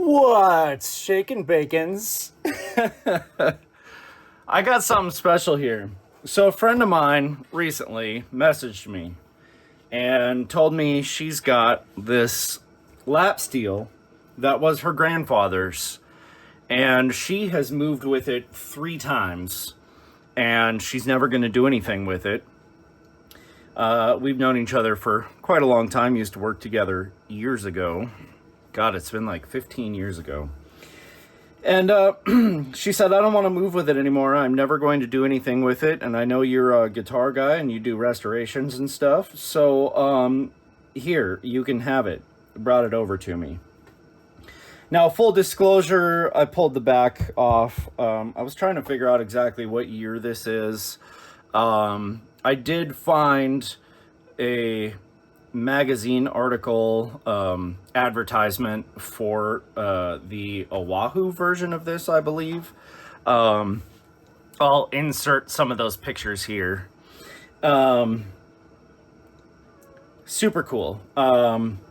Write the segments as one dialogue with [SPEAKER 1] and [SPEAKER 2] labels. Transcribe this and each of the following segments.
[SPEAKER 1] What's shaking bacons? I got something special here. So a friend of mine recently messaged me and told me she's got this lap steel that was her grandfather's, and she has moved with it 3 times, and she's never going to do anything with it. We've known each other for quite a long time, used to work together years ago. God, it's been like 15 years ago. And she said, I don't want to move with it anymore. I'm never going to do anything with it. And I know you're a guitar guy and you do restorations and stuff. So here, you can have it. Brought it over to me. Now, full disclosure, I pulled the back off. I was trying to figure out exactly what year this is. I did find a magazine article advertisement for the Oahu version of this, I believe. I'll insert some of those pictures here. Super cool.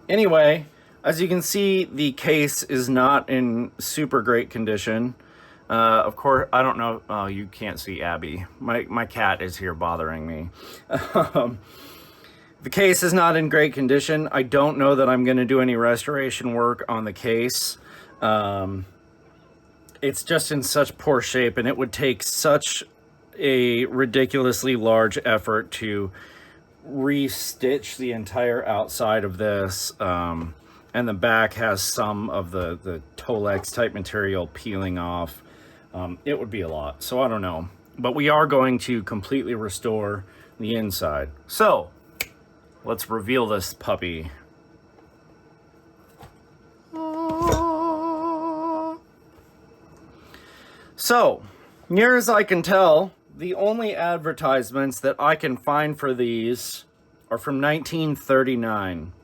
[SPEAKER 1] Anyway, as you can see, the case is not in super great condition. Of course, I don't know. Oh, you can't see Abby. My cat is here bothering me. The case is not in great condition. I don't know that I'm going to do any restoration work on the case. It's just in such poor shape, and it would take such a ridiculously large effort to re-stitch the entire outside of this. And the back has some of the Tolex type material peeling off. It would be a lot, so I don't know. But we are going to completely restore the inside. So let's reveal this puppy. So, near as I can tell, the only advertisements that I can find for these are from 1939.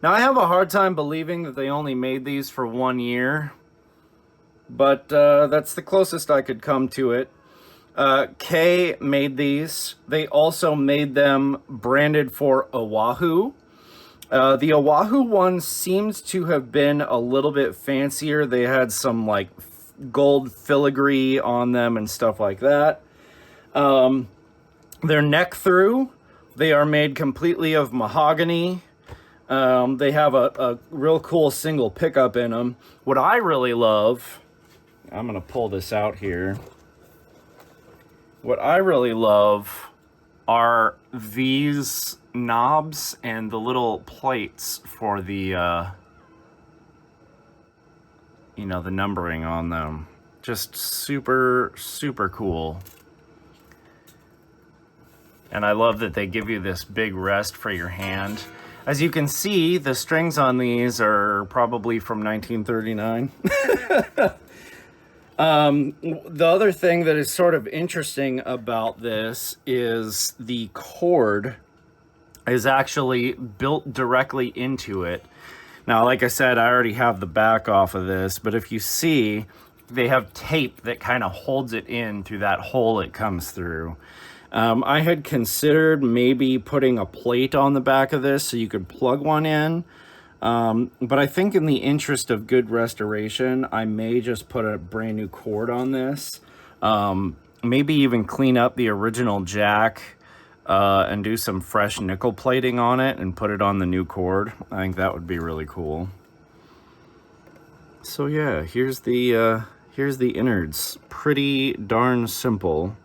[SPEAKER 1] Now, I have a hard time believing that they only made these for 1 year, but that's the closest I could come to it. Kay made these. They also made them branded for Oahu. The Oahu one seems to have been a little bit fancier. They had some like gold filigree on them and stuff like that. Their neck through, they are made completely of mahogany. They have a real cool single pickup in them. What I really love, I'm going to pull this out here. What I really love are these knobs and the little plates for the, the numbering on them. Just super, super cool. And I love that they give you this big rest for your hand. As you can see, the strings on these are probably from 1939. The other thing that is sort of interesting about this is the cord is actually built directly into it. Now, like I said, I already have the back off of this, but if you see, they have tape that kind of holds it in through that hole it comes through. I had considered maybe putting a plate on the back of this so you could plug one in. But I think in the interest of good restoration, I may just put a brand new cord on this. Maybe even clean up the original jack and do some fresh nickel plating on it and put it on the new cord. I think that would be really cool. So yeah, here's the innards. Pretty darn simple.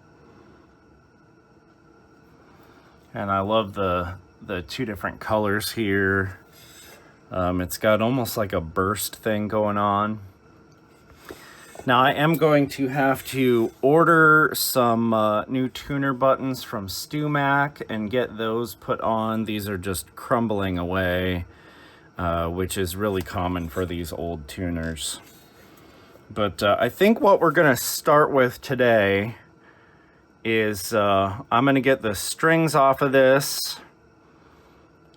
[SPEAKER 1] And I love the 2 different colors here. It's got almost like a burst thing going on. Now I am going to have to order some new tuner buttons from StewMac and get those put on. These are just crumbling away, which is really common for these old tuners. But I think what we're gonna start with today is I'm gonna get the strings off of this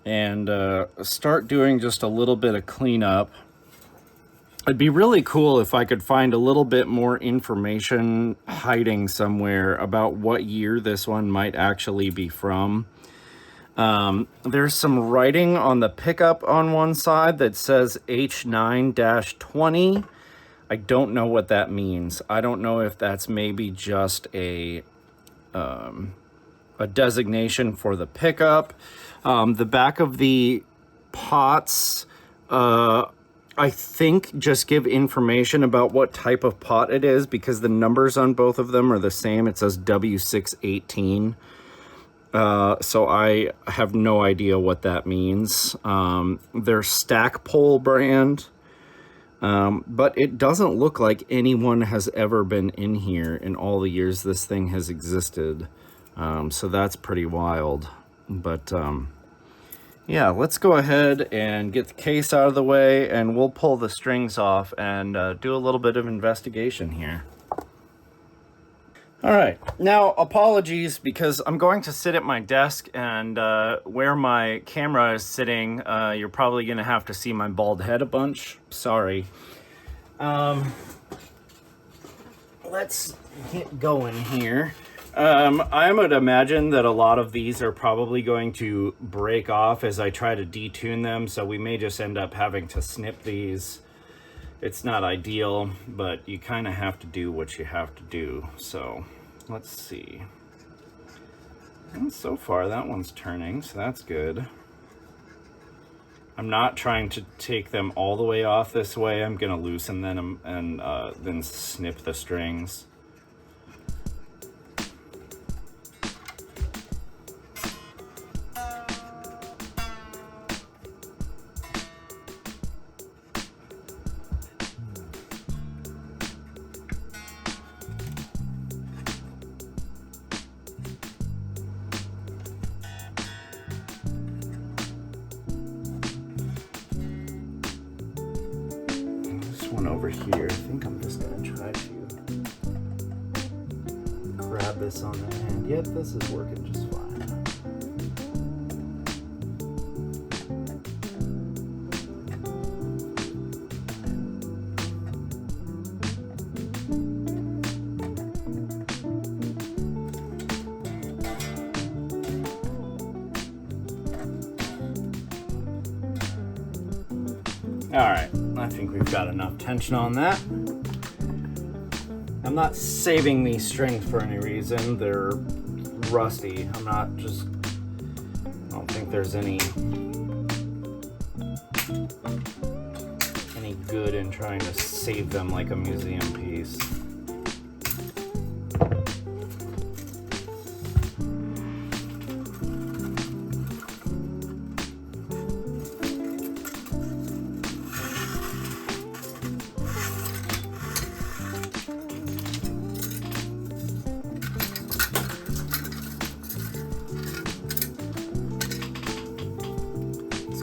[SPEAKER 1] and start doing just a little bit of cleanup. It'd be really cool if I could find a little bit more information hiding somewhere about what year this one might actually be from. There's some writing on the pickup on one side that says H9-20. I don't know what that means. I don't know if that's maybe just a designation for the pickup. The back of the pots, I think just give information about what type of pot it is, because the numbers on both of them are the same. It says W618. So I have no idea what that means. They're Stack Pole brand. But it doesn't look like anyone has ever been in here in all the years this thing has existed. So that's pretty wild. But yeah, let's go ahead and get the case out of the way, and we'll pull the strings off and do a little bit of investigation here. All right, now apologies, because I'm going to sit at my desk, and where my camera is sitting, you're probably going to have to see my bald head a bunch. Sorry. Let's get going here. I would imagine that a lot of these are probably going to break off as I try to detune them, so we may just end up having to snip these. It's not ideal, but you kind of have to do what you have to do. So let's see. And so far that one's turning, so that's good. I'm not trying to take them all the way off this way. I'm gonna loosen them and then snip the strings. One over here. I think I'm just gonna try to grab this on the hand. Yep, this is working just fine. All right, I think we've got enough tension on that. I'm not saving these strings for any reason. They're rusty. I don't think there's any good in trying to save them like a museum piece.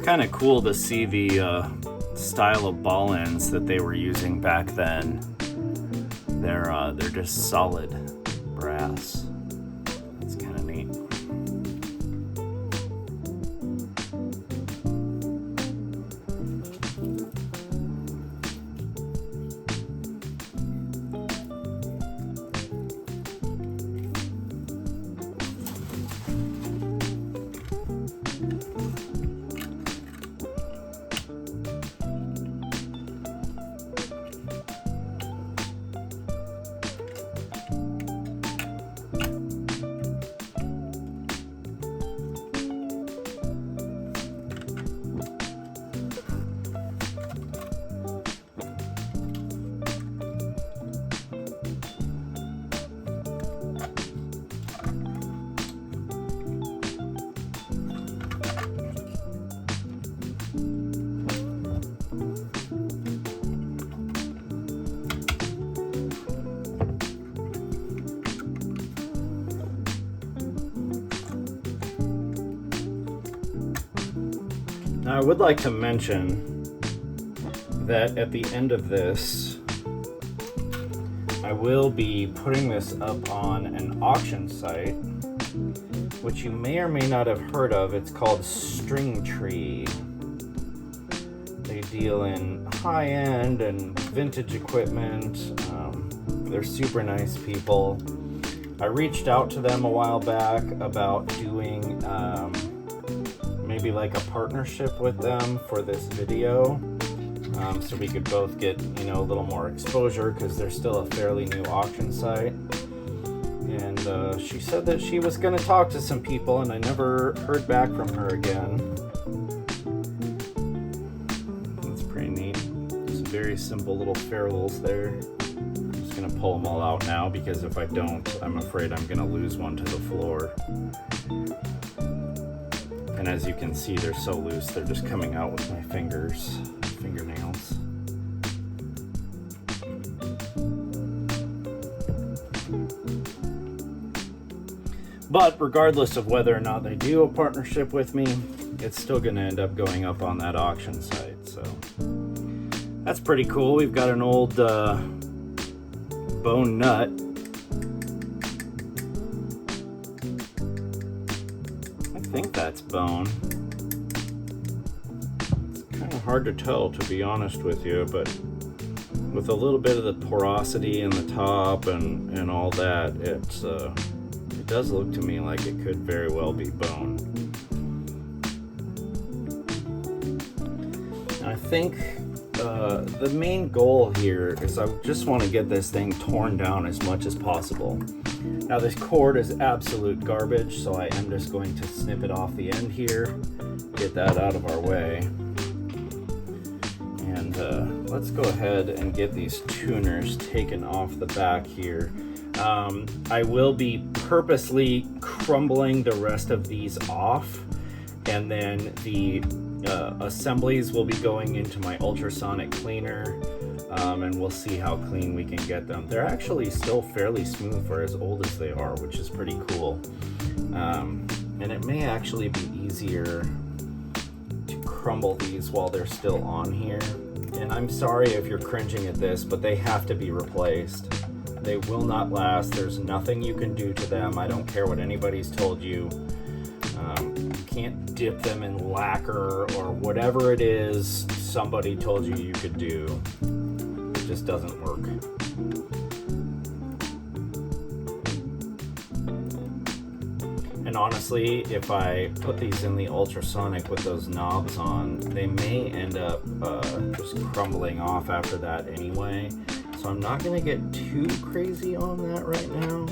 [SPEAKER 1] Kind of cool to see the style of ball ends that they were using back then. They're just solid brass. It's kind of neat. Now, I would like to mention that at the end of this, I will be putting this up on an auction site, which you may or may not have heard of. It's called String Tree. They deal in high-end and vintage equipment. They're super nice people. I reached out to them a while back about doing maybe like a partnership with them for this video, so we could both get, you know, a little more exposure, because they're still a fairly new auction site. And she said that she was going to talk to some people, and I never heard back from her again. That's pretty neat. Some very simple little ferrules there. I'm just going to pull them all out now, because if I don't, I'm afraid I'm going to lose one to the floor. And as you can see, they're so loose, they're just coming out with my fingernails. But regardless of whether or not they do a partnership with me, it's still going to end up going up on that auction site. So that's pretty cool. We've got an old bone nut. I think that's bone. It's kind of hard to tell, to be honest with you, but with a little bit of the porosity in the top and all that, it does look to me like it could very well be bone. I think the main goal here is I just want to get this thing torn down as much as possible. Now this cord is absolute garbage, so I am just going to snip it off the end here, get that out of our way. And let's go ahead and get these tuners taken off the back here. I will be purposely crumbling the rest of these off, and then the assemblies will be going into my ultrasonic cleaner, and we'll see how clean we can get them. They're actually still fairly smooth for as old as they are, which is pretty cool. And it may actually be easier to crumble these while they're still on here. And I'm sorry if you're cringing at this, but they have to be replaced. They will not last. There's nothing you can do to them. I don't care what anybody's told you. You can't dip them in lacquer or whatever it is somebody told you you could do. It just doesn't work. And honestly, if I put these in the ultrasonic with those knobs on, they may end up just crumbling off after that anyway. So I'm not going to get too crazy on that right now.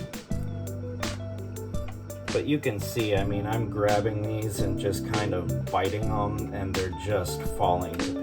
[SPEAKER 1] But you can see, I mean, I'm grabbing these and just kind of biting them, and they're just falling to pieces.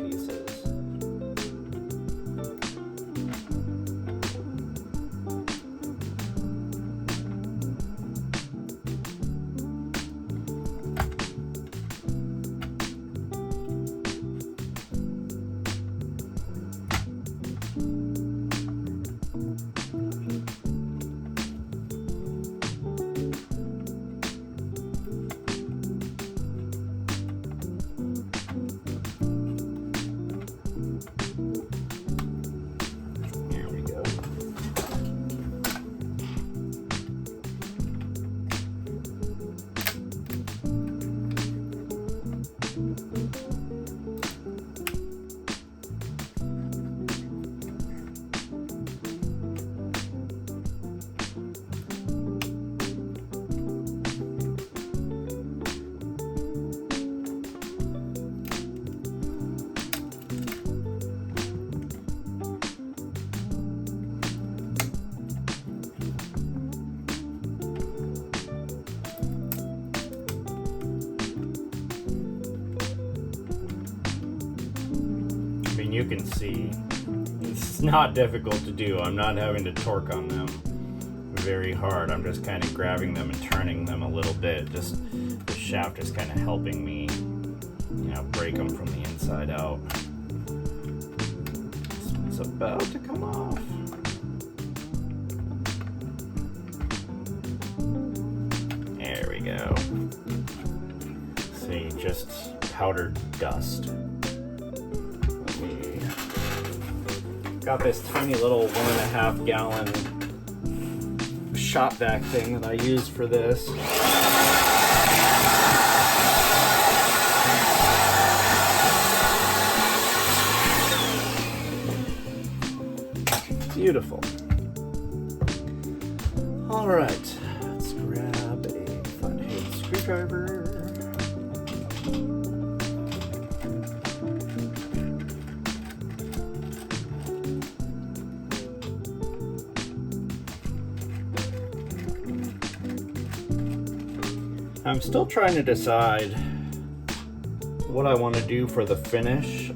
[SPEAKER 1] You can see it's not difficult to do. I'm not having to torque on them very hard. I'm just kind of grabbing them and turning them a little bit. Just the shaft is kind of helping me, you know, break them from the inside out. This one's about to come off. There we go. See, just powdered dust. Got this tiny little 1.5 gallon shop vac thing that I use for this. Beautiful. All right, let's grab a flathead screwdriver. I'm still trying to decide what I want to do for the finish.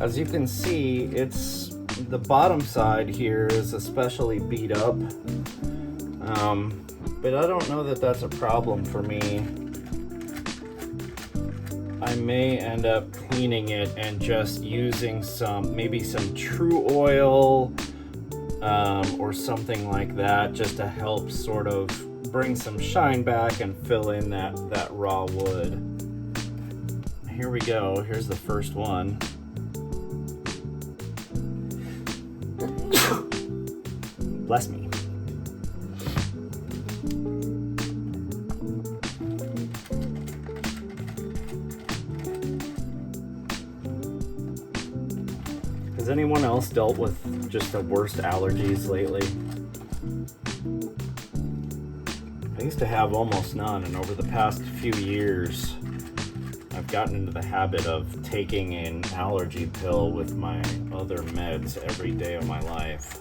[SPEAKER 1] As you can see, it's the bottom side here is especially beat up, but I don't know that that's a problem for me. I may end up cleaning it and just using maybe some True Oil or something like that, just to help sort of bring some shine back and fill in that raw wood. Here we go. Here's the first one. Bless me. Has anyone else dealt with just the worst allergies lately? I used to have almost none, and over the past few years, I've gotten into the habit of taking an allergy pill with my other meds every day of my life.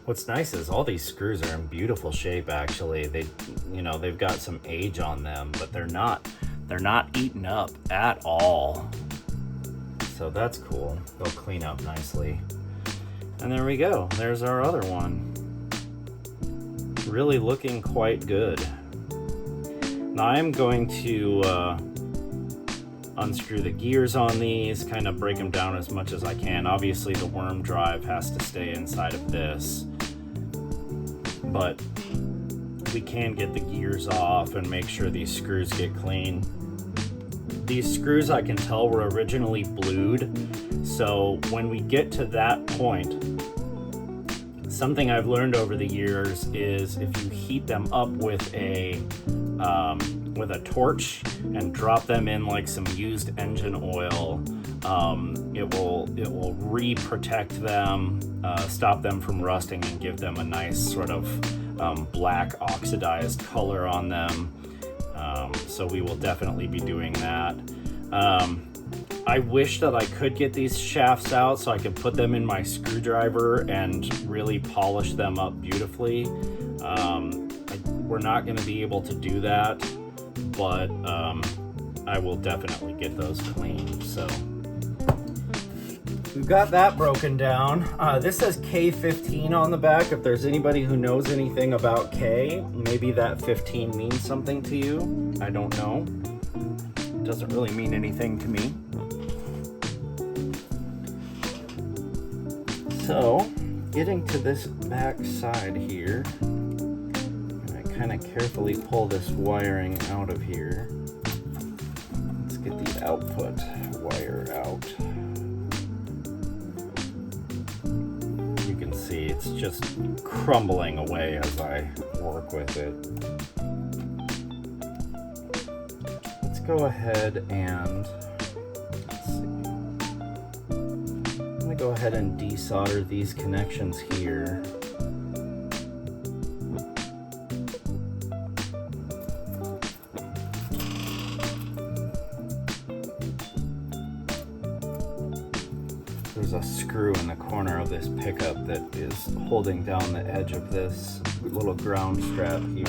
[SPEAKER 1] What's nice is all these screws are in beautiful shape. Actually, they've got some age on them, but they're not eaten up at all. So that's cool. They'll clean up nicely. And there we go. There's our other one. Really looking quite good. Now I'm going to unscrew the gears on these, kind of break them down as much as I can. Obviously the worm drive has to stay inside of this, but we can get the gears off and make sure these screws get clean. These screws, I can tell, were originally blued, so when we get to that point, something I've learned over the years is if you heat them up with a torch and drop them in like some used engine oil, it will re-protect them, stop them from rusting, and give them a nice sort of black oxidized color on them. So we will definitely be doing that. I wish that I could get these shafts out so I could put them in my screwdriver and really polish them up beautifully. We're not going to be able to do that, but I will definitely get those cleaned. So we've got that broken down. This says K15 on the back. If there's anybody who knows anything about K, maybe that 15 means something to you. I don't know. It doesn't really mean anything to me. So, getting to this back side here, I kind of carefully pull this wiring out of here. Let's get the output wire out. You can see it's just crumbling away as I work with it. Let's go ahead and go ahead and desolder these connections here. There's a screw in the corner of this pickup that is holding down the edge of this little ground strap here.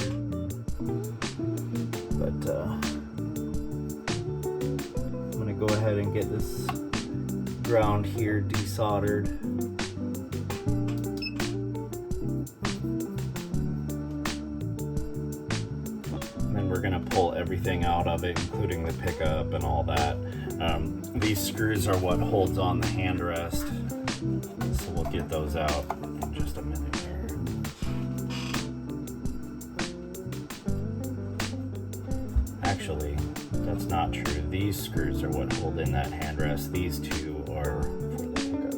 [SPEAKER 1] But I'm going to go ahead and get this ground here desoldered. And then we're going to pull everything out of it, including the pickup and all that. These screws are what holds on the hand rest, so we'll get those out in just a minute here. Actually, that's not true. These screws are what hold in that hand rest. These two are for the pickup.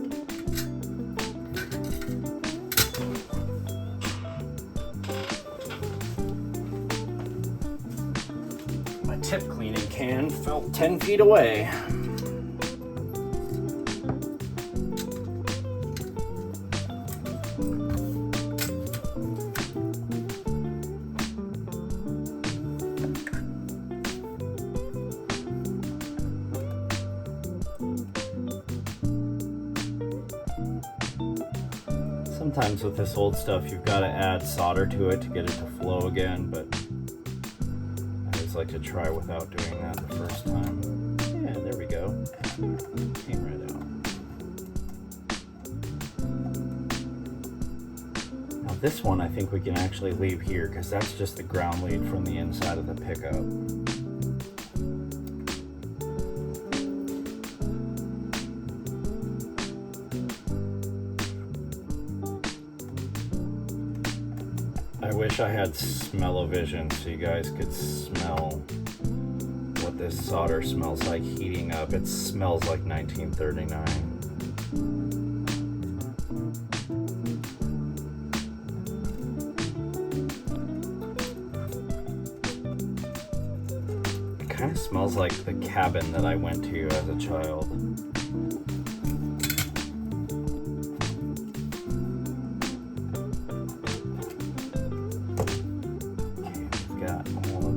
[SPEAKER 1] My tip cleaning can fell 10 feet away. Sometimes with this old stuff, you've got to add solder to it to get it to flow again, but I always like to try without doing that the first time. Yeah, there we go. Came right out. Now this one I think we can actually leave here because that's just the ground lead from the inside of the pickup. I wish I had smell-o-vision so you guys could smell what this solder smells like heating up. It smells like 1939. It kind of smells like the cabin that I went to as a child.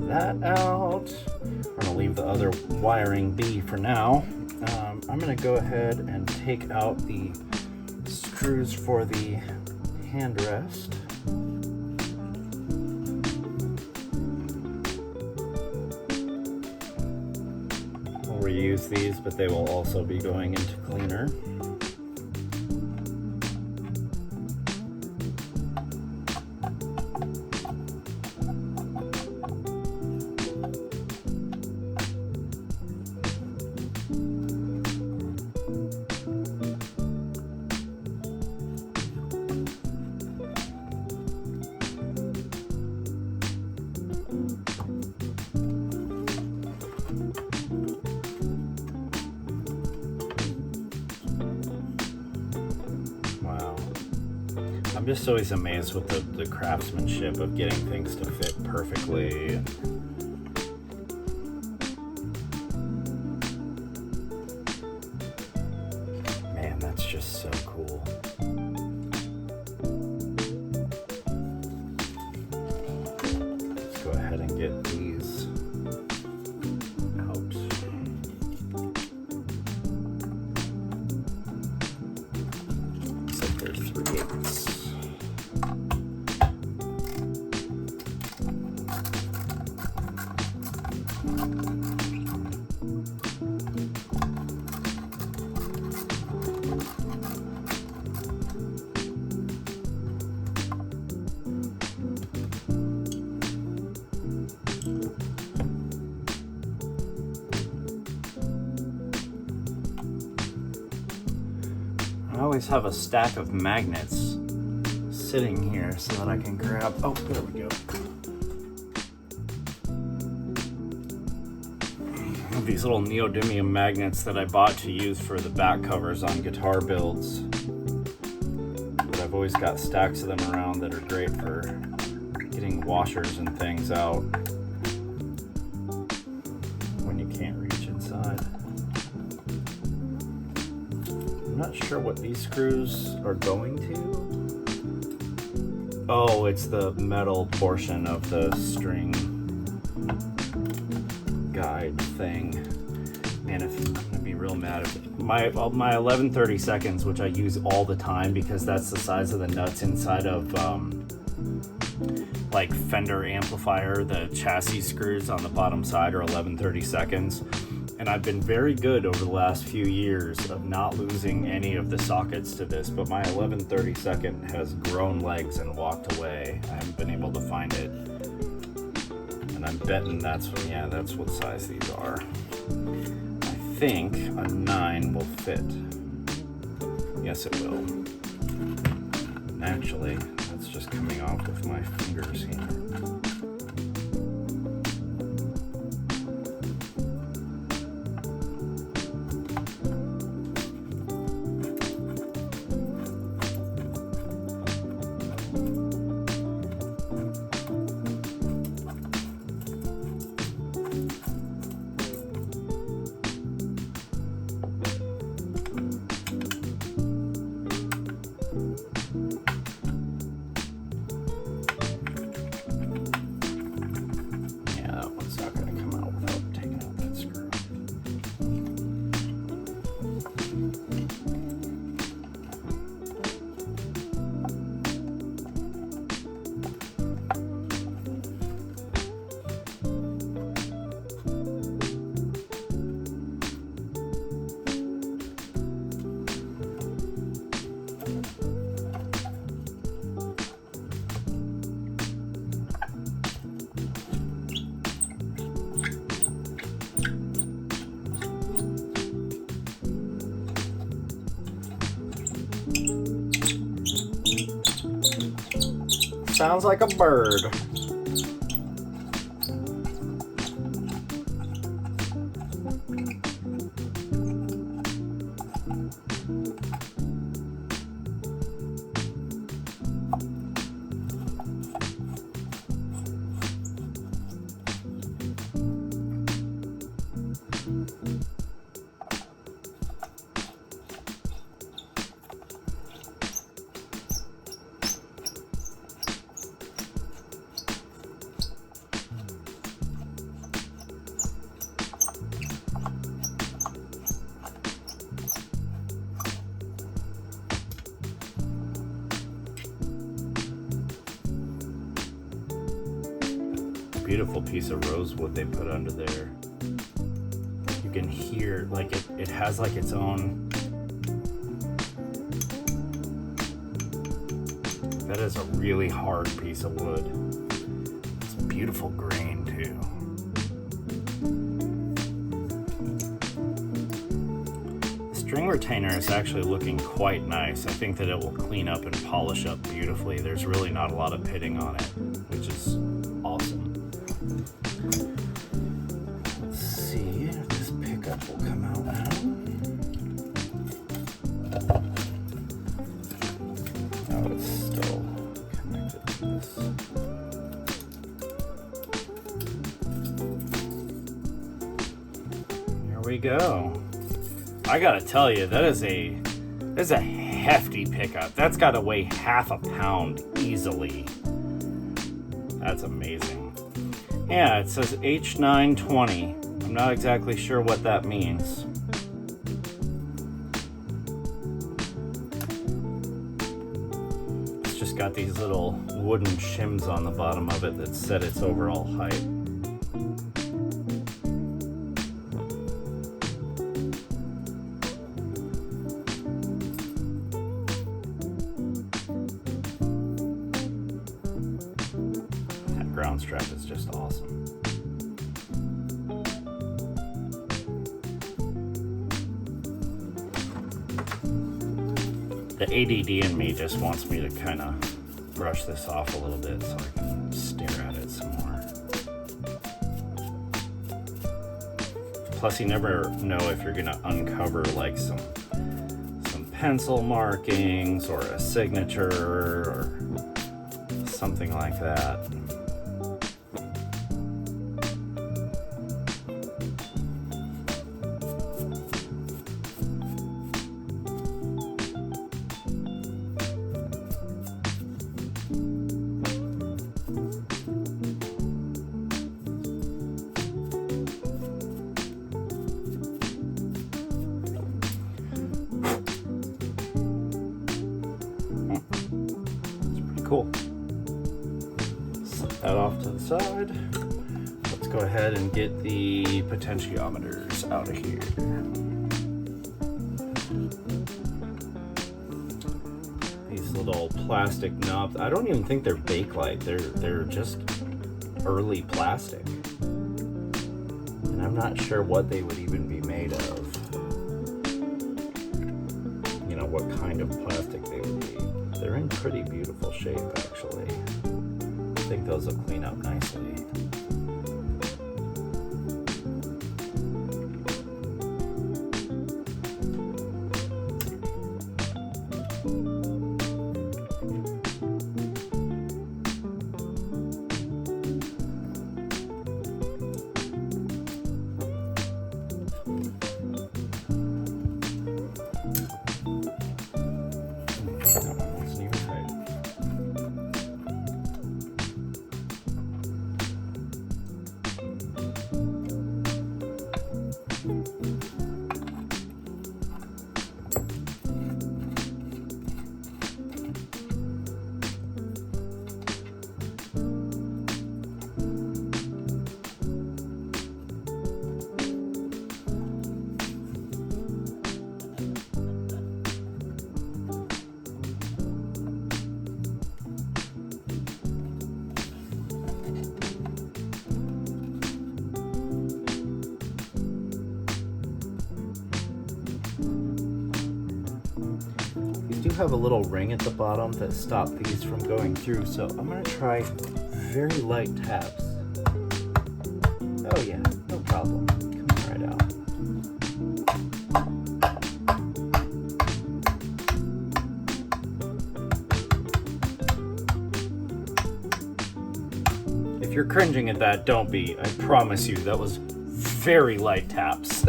[SPEAKER 1] That out. We're gonna leave the other wiring be for now. I'm gonna go ahead and take out the screws for the handrest. We'll reuse these, but they will also be going into cleaner. I'm just always amazed with the craftsmanship of getting things to fit perfectly. Man, that's just so cool. Let's go ahead and get these out. Looks like there's 3/8. I always have a stack of magnets sitting here so that I can grab, oh, there we go. These little neodymium magnets that I bought to use for the back covers on guitar builds. But I've always got stacks of them around that are great for getting washers and things out when you can't reach inside. I'm not sure what these screws are going to. Oh, it's the metal portion of the string guide thing. Man, if I'm gonna be real mad if my 1130 seconds, which I use all the time because that's the size of the nuts inside of like Fender amplifier, the chassis screws on the bottom side are 1130 seconds. And I've been very good over the last few years of not losing any of the sockets to this, but my 1130 second has grown legs and walked away. I haven't been able to find it. And I'm betting that's what size these are. I think a 9 will fit. Yes, it will. And actually, that's just coming off with my fingers here. Sounds like a bird. Beautiful piece of rosewood they put under there. You can hear, like, it has like its own. That is a really hard piece of wood. It's beautiful grain too. The string retainer is actually looking quite nice. I think that it will clean up and polish up beautifully. There's really not a lot of pitting on it, which is awesome. Let's see if this pickup will come out now. Oh, it's still connected to this. Here we go. I gotta tell you, that's a hefty pickup. That's gotta weigh half a pound easily. That's amazing. Yeah, it says H920. I'm not exactly sure what that means. It's just got these little wooden shims on the bottom of it that set its overall height. That ground strap is just awesome. The ADD in me just wants me to kind of brush this off a little bit so I can stare at it some more. Plus, you never know if you're gonna uncover like some pencil markings or a signature or something like that. Cool. Set that off to the side. Let's go ahead and get the potentiometers out of here. These little plastic knobs. I don't even think they're Bakelite. They're just early plastic. And I'm not sure what they would even be made of. You know, what kind of plastic they would be. They're in pretty beautiful shape, actually. I think those will clean up nicely. have a little ring at the bottom that stop these from going through, so I'm going to try very light taps. Oh yeah, no problem. Coming right out. If you're cringing at that, don't be. I promise you, that was very light taps.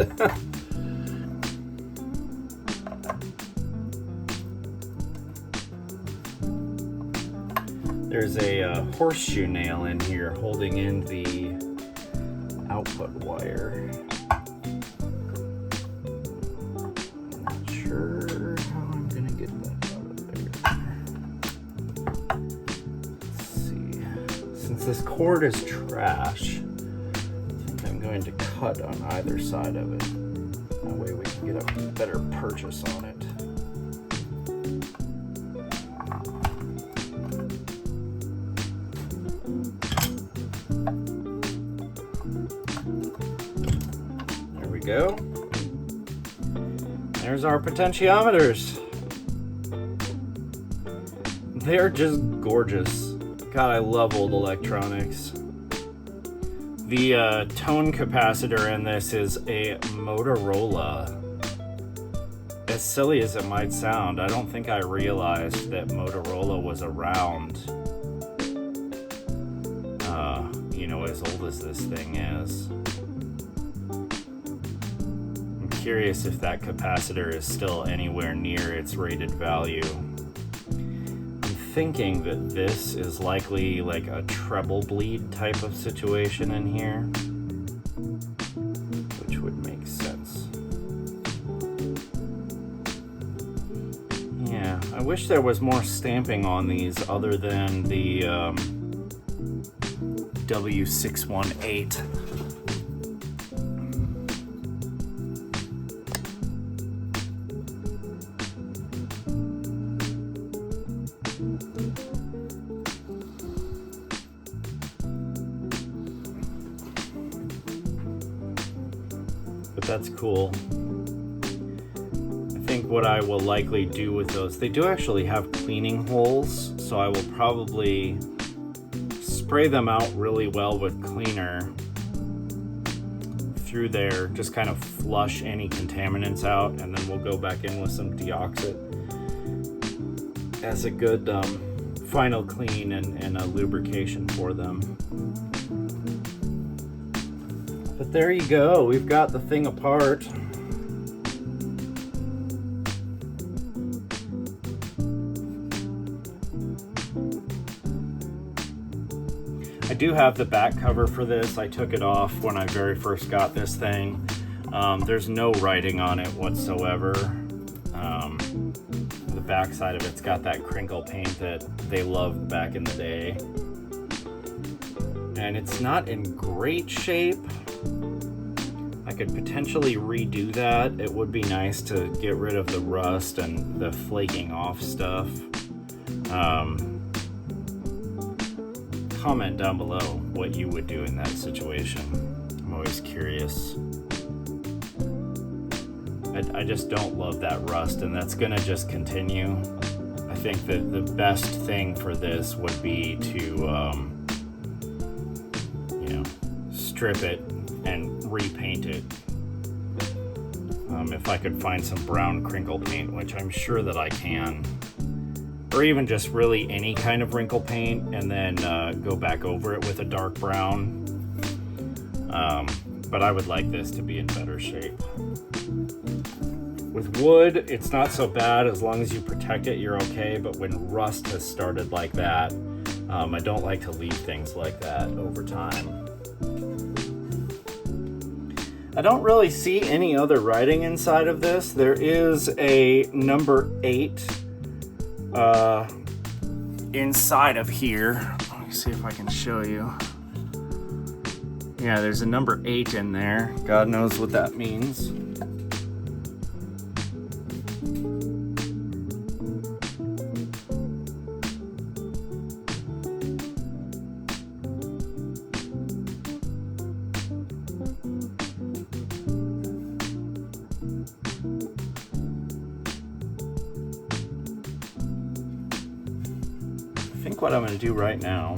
[SPEAKER 1] There's a horseshoe nail in here holding in the output wire. Not sure how I'm gonna get that out of there. Let's see. Since this cord is trash, I think I'm going to cut on either side of it. That way we can get a better purchase on it. Go. There's our potentiometers. They're just gorgeous. God, I love old electronics. The tone capacitor in this is a Motorola. As silly as it might sound, I don't think I realized that Motorola was around, as old as this thing is. Curious if that capacitor is still anywhere near its rated value. I'm thinking that this is likely like a treble bleed type of situation in here, which would make sense. Yeah, I wish there was more stamping on these other than the W618. That's cool. I think what I will likely do with those, they do actually have cleaning holes, so I will probably spray them out really well with cleaner through there, just kind of flush any contaminants out, and then we'll go back in with some deoxit as a good final clean and a lubrication for them. But there you go, we've got the thing apart. I do have the back cover for this. I took it off when I very first got this thing. There's no writing on it whatsoever. The back side of it's got that crinkle paint that they loved back in the day. And it's not in great shape. I could potentially redo that. It would be nice to get rid of the rust and the flaking off stuff. Comment down below what you would do in that situation. I'm always curious. I just don't love that rust, and that's gonna just continue. I think that the best thing for this would be to strip it and repaint it. If I could find some brown crinkle paint, which I'm sure that I can, or even just really any kind of wrinkle paint, and then go back over it with a dark brown. But I would like this to be in better shape. With wood, it's not so bad. As long as you protect it, you're okay. But when rust has started like that, I don't like to leave things like that over time. I don't really see any other writing inside of this. There is a number 8 inside of here. Let me see if I can show you. Yeah, there's a number 8 in there. God knows what that means. think what I'm going to do right now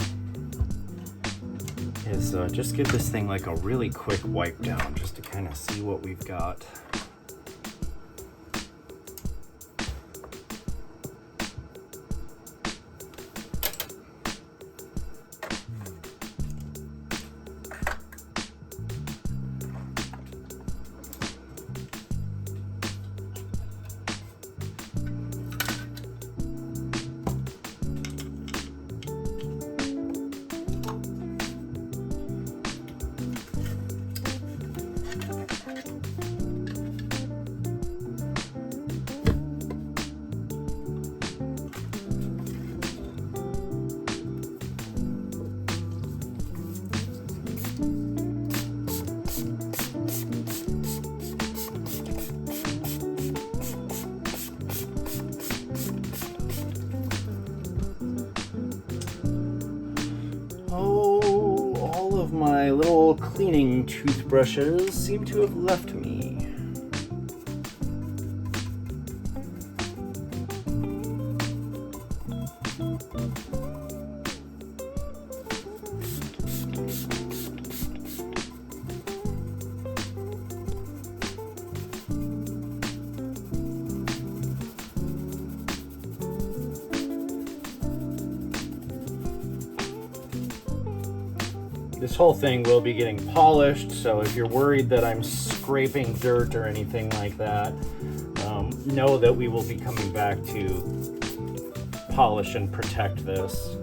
[SPEAKER 1] is just give this thing like a really quick wipe down just to kind of see what we've got. My little cleaning toothbrushes seem to have left me. This whole thing will be getting polished, so if you're worried that I'm scraping dirt or anything like that, know that we will be coming back to polish and protect this.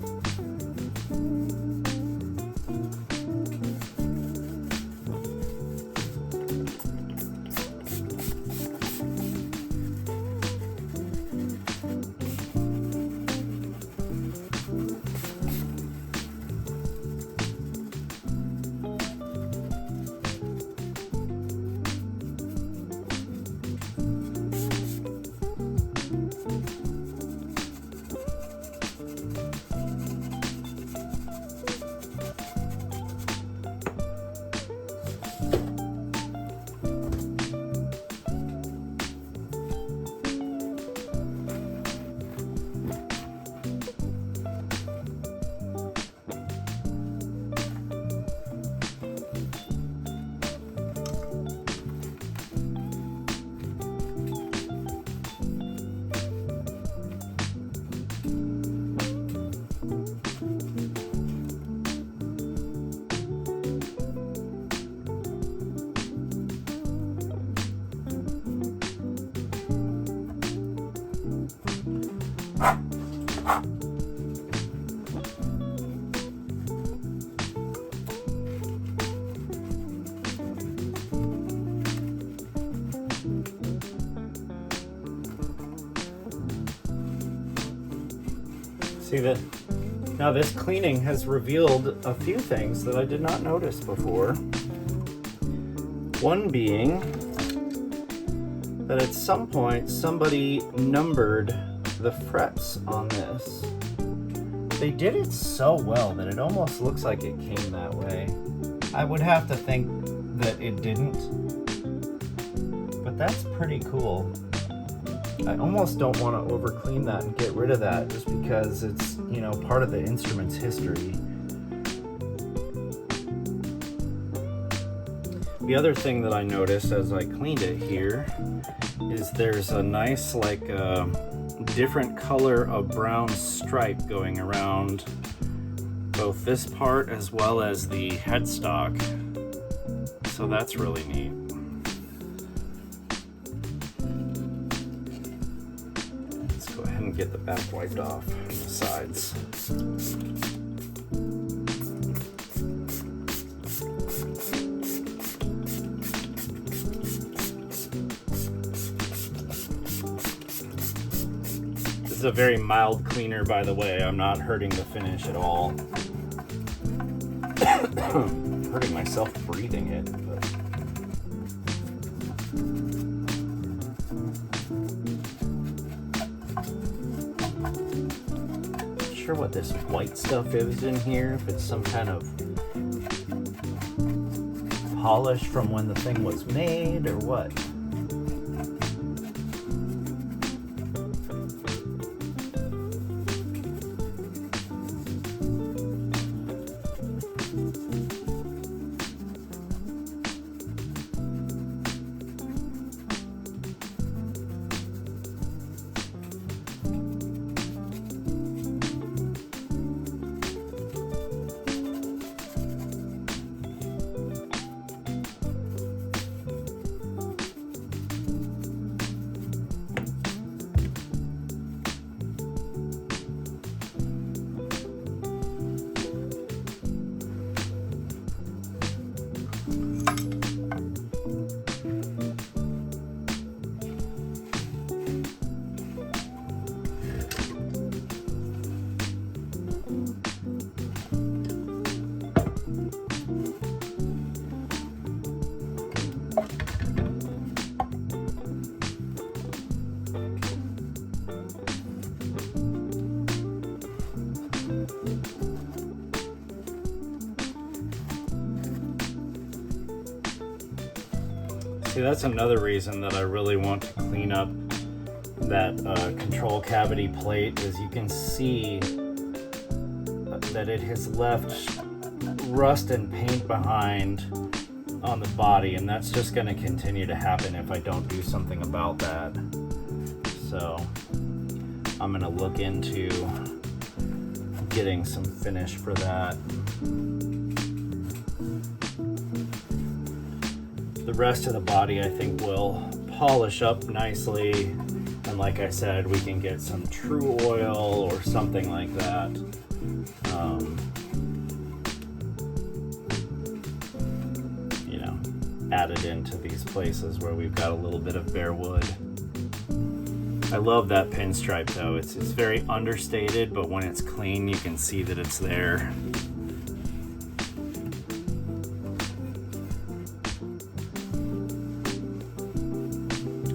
[SPEAKER 1] See that now this cleaning has revealed a few things that I did not notice before. One being that at some point somebody numbered the frets on this. They did it so well that it almost looks like it came that way. I would have to think that it didn't, but that's pretty cool. I almost don't want to over clean that and get rid of that just because it's, you know, part of the instrument's history. The other thing that I noticed as I cleaned it here is there's a nice like different color of brown stripe going around both this part as well as the headstock. So that's really neat. Let's go ahead and get the back wiped off on the sides. This is a very mild cleaner, by the way. I'm not hurting the finish at all. Hurting myself breathing it. But. Not sure what this white stuff is in here. If it's some kind of polish from when the thing was made or what. See, that's another reason that I really want to clean up that control cavity plate, is you can see that it has left rust and paint behind on the body, and that's just going to continue to happen if I don't do something about that. So I'm going to look into getting some finish for that. The rest of the body, I think, will polish up nicely, and like I said, we can get some true oil or something like that. You know, added into these places where we've got a little bit of bare wood. I love that pinstripe though. It's very understated, but when it's clean, you can see that it's there.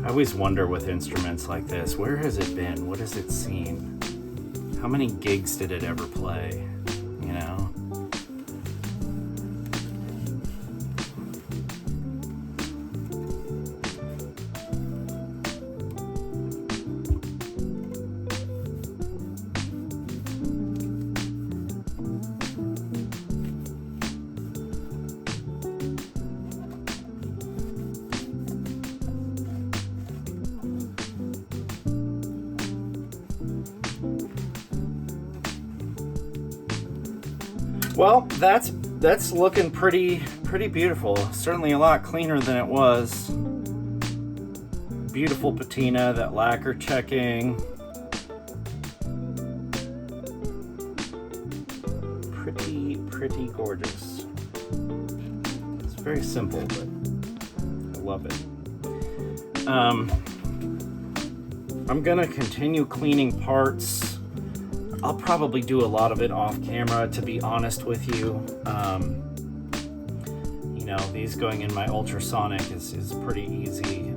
[SPEAKER 1] I always wonder with instruments like this, where has it been? What has it seen? How many gigs did it ever play? You know? Well, that's looking pretty beautiful. Certainly a lot cleaner than it was. Beautiful patina, that lacquer checking. Pretty gorgeous. It's very simple, but I love it. I'm gonna continue cleaning parts. I'll probably do a lot of it off camera, to be honest with you. You know, these going in my ultrasonic is pretty easy.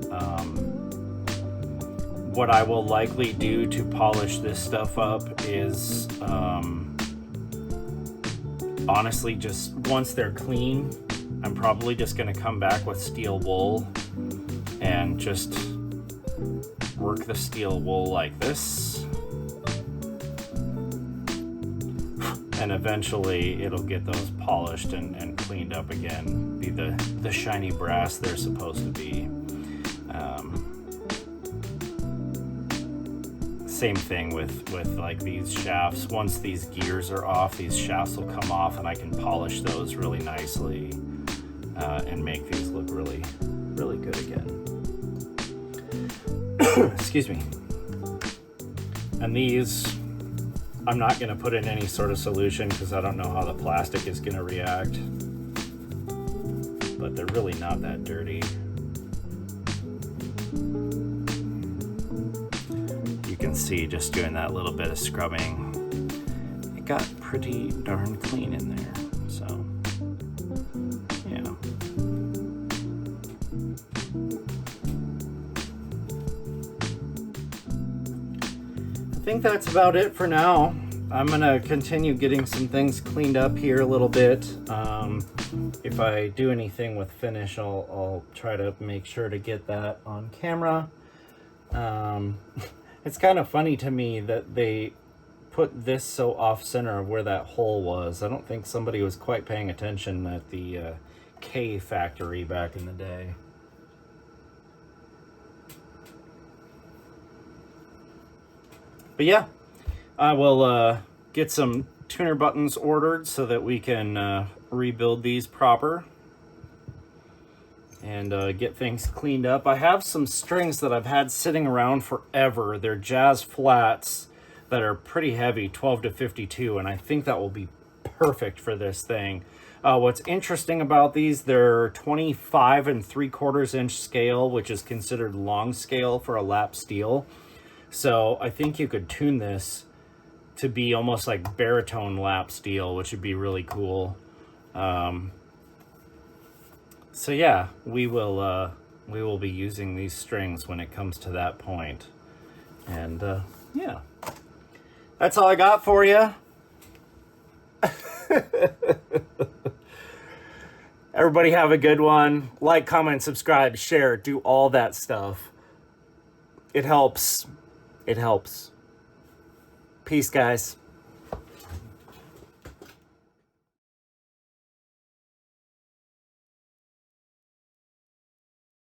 [SPEAKER 1] What I will likely do to polish this stuff up is, honestly, just once they're clean, I'm probably just gonna come back with steel wool and just work the steel wool like this. And eventually it'll get those polished and cleaned up again, be the shiny brass they're supposed to be. Same thing with like these shafts. Once these gears are off, these shafts will come off, and I can polish those really nicely and make these look really good again. Excuse me. And these, I'm not going to put in any sort of solution because I don't know how the plastic is going to react, but they're really not that dirty. You can see just doing that little bit of scrubbing, it got pretty darn clean in there. So yeah. I think that's about it for now. I'm gonna continue getting some things cleaned up here a little bit. If I do anything with finish, I'll try to make sure to get that on camera. It's kind of funny to me that they put this so off center of where that hole was. I don't think somebody was quite paying attention at the K factory back in the day. But yeah, I will get some tuner buttons ordered so that we can rebuild these proper and get things cleaned up. I have some strings that I've had sitting around forever. They're jazz flats that are pretty heavy, 12 to 52, and I think that will be perfect for this thing. What's interesting about these, they're 25 3/4 inch scale, which is considered long scale for a lap steel. So I think you could tune this to be almost like baritone lap steel, which would be really cool. So yeah, we will be using these strings when it comes to that point. And yeah, that's all I got for you. Everybody have a good one. Like, comment, subscribe, share, do all that stuff. It helps. It helps. Peace, guys.